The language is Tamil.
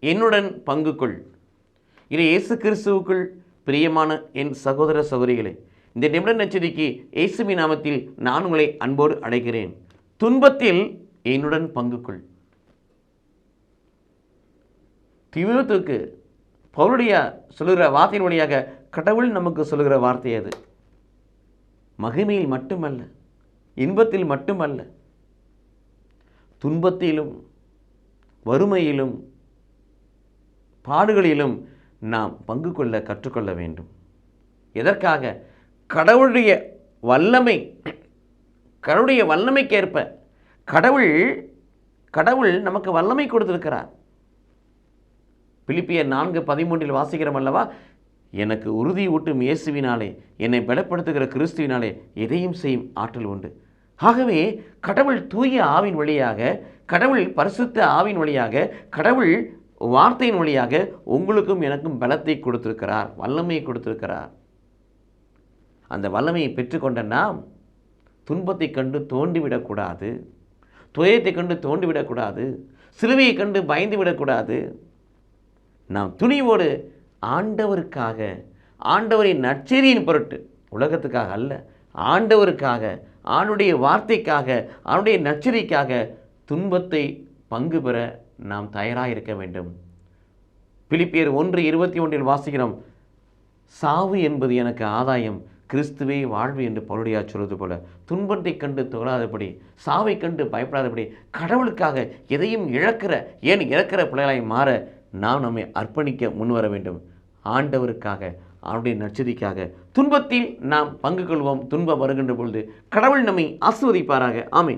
என்னுடன் பங்கு கொள். இது இயேசு கிறிஸ்துவுக்குள் பிரியமான என் சகோதர சகோதரிகளே, இந்த நிமிட நச்சரிக்கு இயேசுவின் நாமத்தில் நான் உங்களை அன்போடு அழைக்கிறேன். துன்பத்தில் என்னுடன் பங்கு கொள். தீமோத்தேயுவுக்கு பவுலுடைய சொல்லுகிற வார்த்தையின் வழியாக கடவுள் நமக்கு சொல்லுகிற வார்த்தை அது. மகிமையில் மட்டுமல்ல, இன்பத்தில் மட்டுமல்ல, துன்பத்திலும் வறுமையிலும் பாடுகளிலும் நாம் பங்கு கொள்ள கற்றுக்கொள்ள வேண்டும். எதற்காக? கடவுளுடைய வல்லமைக்கேற்ப கடவுள் நமக்கு வல்லமை கொடுத்திருக்கிறார். பிலிப்பியர் 4:13 வாசிக்கிறோம் அல்லவா? எனக்கு உறுதி ஊட்டும் இயேசுவினாலே, என்னை பலப்படுத்துகிற கிறிஸ்துவினாலே எதையும் செய்யும் ஆற்றல் உண்டு. ஆகவே கடவுள் தூய ஆவின் வழியாக, கடவுள் பரிசுத்த ஆவின் வழியாக, கடவுள் வார்த்தையின் வழியாக உங்களுக்கும் எனக்கும் பலத்தை கொடுத்திருக்கிறார், வல்லமையை கொடுத்திருக்கிறார். அந்த வல்லமையை பெற்றுக்கொண்ட நாம் துன்பத்தை கண்டு தோண்டிவிடக்கூடாது, துயரத்தை கண்டு தோண்டிவிடக்கூடாது, சிலுவையை கண்டு பயந்து விடக்கூடாது. நாம் துணிவோடு ஆண்டவருக்காக, ஆண்டவரின் நற்செய்தியின் பொருட்டு, உலகத்துக்காக அல்ல, ஆண்டவருக்காக, ஆண்டுடைய வார்த்தைக்காக, ஆண்டுடைய நற்செய்திக்காக துன்பத்தை பங்கு பெற நாம் தயாராக இருக்க வேண்டும். பிலிப்பியர் 1:21 வாசிக்கிறோம், சாவு என்பது எனக்கு ஆதாயம், கிறிஸ்துவே வாழ்வு என்று பவுலுடையா சொல்வது போல, துன்பத்தை கண்டு தொழாதபடி, சாவை கண்டு பயப்படாதபடி, கடவுளுக்காக எதையும் இழக்கிற பிள்ளைகளாய் மாற நாம் நம்மை அர்ப்பணிக்க முன்வர வேண்டும். ஆண்டவருக்காக, அவருடைய நற்செய்திக்காக துன்பத்தில் நாம் பங்கு கொள்வோம். துன்பம் வருகின்ற பொழுது கடவுள் நம்மை ஆசீர்வதிப்பாராக. ஆமென்.